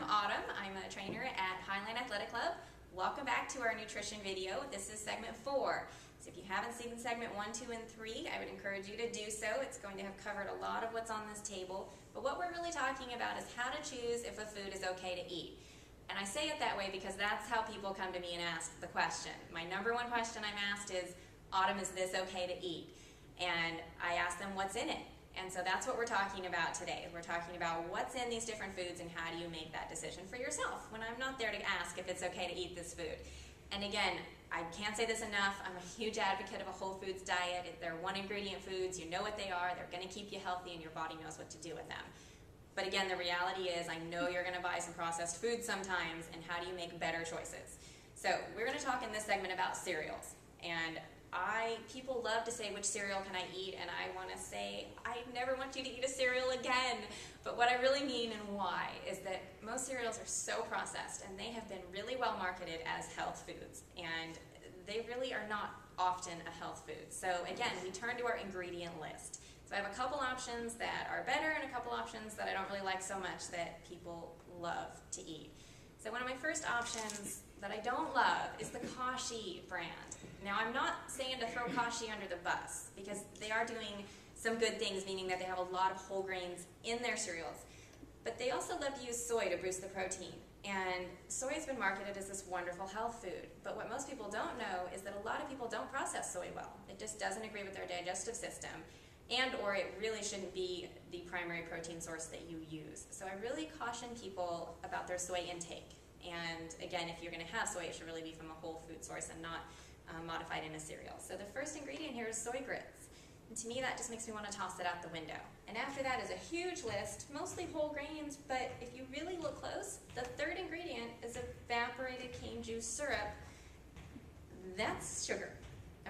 I'm Autumn. I'm a trainer at Highline Athletic Club. Welcome back to our nutrition video. This is segment 4. So if you haven't seen segment 1, 2, and 3, I would encourage you to do so. It's going to have covered a lot of what's on this table. But what we're really talking about is how to choose if a food is okay to eat. And I say it that way because that's how people come to me and ask the question. My number one question I'm asked is, Autumn, is this okay to eat? And I ask them, what's in it? And so that's what we're talking about today. We're talking about what's in these different foods and how do you make that decision for yourself when I'm not there to ask if it's okay to eat this food. And again, I can't say this enough, I'm a huge advocate of a whole foods diet. They're one ingredient foods, you know what they are, they're going to keep you healthy and your body knows what to do with them. But again, the reality is I know you're going to buy some processed food sometimes, and how do you make better choices? So we're going to talk in this segment about cereals. And people love to say, which cereal can I eat? And I want to say, I never want you to eat a cereal again. But what I really mean and why is that most cereals are so processed and they have been really well marketed as health foods. And they really are not often a health food. So again, we turn to our ingredient list. So I have a couple options that are better and a couple options that I don't really like so much that people love to eat. So one of my first options that I don't love is the Kashi brand. Now, I'm not saying to throw Kashi under the bus because they are doing some good things, meaning that they have a lot of whole grains in their cereals. But they also love to use soy to boost the protein. And soy has been marketed as this wonderful health food. But what most people don't know is that a lot of people don't process soy well. It just doesn't agree with their digestive system. And or it really shouldn't be the primary protein source that you use. So I really caution people about their soy intake. And again, if you're going to have soy, it should really be from a whole food source and not modified in a cereal. So the first ingredient here is soy grits. And to me, that just makes me want to toss it out the window. And after that is a huge list, mostly whole grains, but if you really look close, the third ingredient is evaporated cane juice syrup. That's sugar.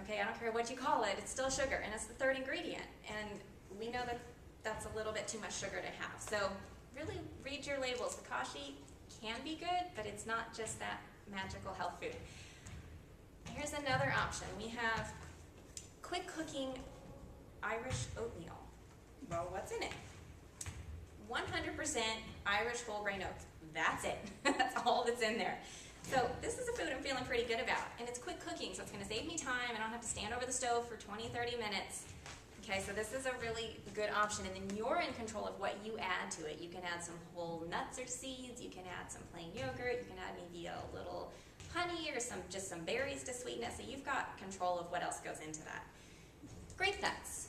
Okay, I don't care what you call it, it's still sugar, and it's the third ingredient. And we know that that's a little bit too much sugar to have. So really read your labels. The Kashi can be good, but it's not just that magical health food. Here's another option. We have quick cooking Irish oatmeal. Well, what's in it? 100% Irish whole grain oats. That's it. That's all that's in there. So this is a food I'm feeling pretty good about. And it's quick cooking, so it's going to save me time. I don't have to stand over the stove for 20, 30 minutes. Okay, so this is a really good option, and then you're in control of what you add to it. You can add some whole nuts or seeds, you can add some plain yogurt, you can add maybe a little honey or just some berries to sweeten it, so you've got control of what else goes into that. Grape nuts.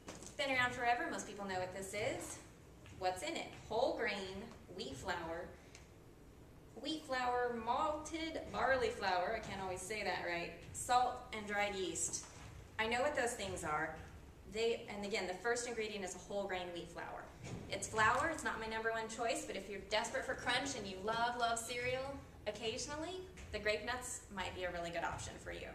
It's been around forever, most people know what this is. What's in it? Whole grain, wheat flour, malted barley flour, I can't always say that right, salt, and dried yeast. I know what those things are. And again, the first ingredient is a whole grain wheat flour. It's flour, it's not my number one choice, but if you're desperate for crunch and you love cereal, occasionally, the grape nuts might be a really good option for you.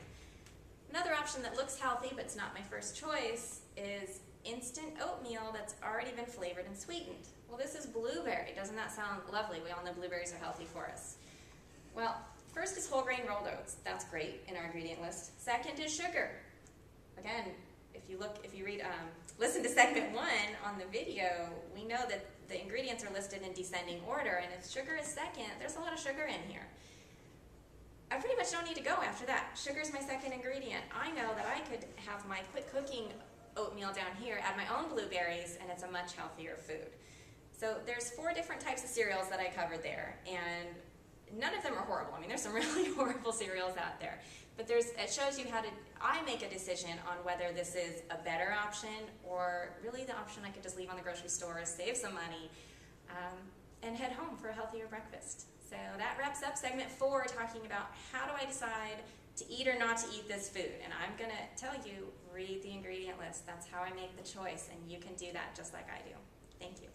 Another option that looks healthy, but it's not my first choice, is instant oatmeal that's already been flavored and sweetened. Well, this is blueberry. Doesn't that sound lovely? We all know blueberries are healthy for us. Well, first is whole grain rolled oats. That's great in our ingredient list. Second is sugar. Again, listen to segment 1 on the video, we know that the ingredients are listed in descending order, and if sugar is second, there's a lot of sugar in here. I pretty much don't need to go after that. Sugar is my second ingredient. I know that I could have my quick cooking oatmeal down here, add my own blueberries, and it's a much healthier food. So there's 4 different types of cereals that I covered there, and none of them are horrible. I mean, there's some really horrible cereals out there. But it shows you how I make a decision on whether this is a better option or really the option I could just leave on the grocery store, save some money, and head home for a healthier breakfast. So that wraps up segment 4, talking about how do I decide to eat or not to eat this food. And I'm going to tell you, read the ingredient list. That's how I make the choice, and you can do that just like I do. Thank you.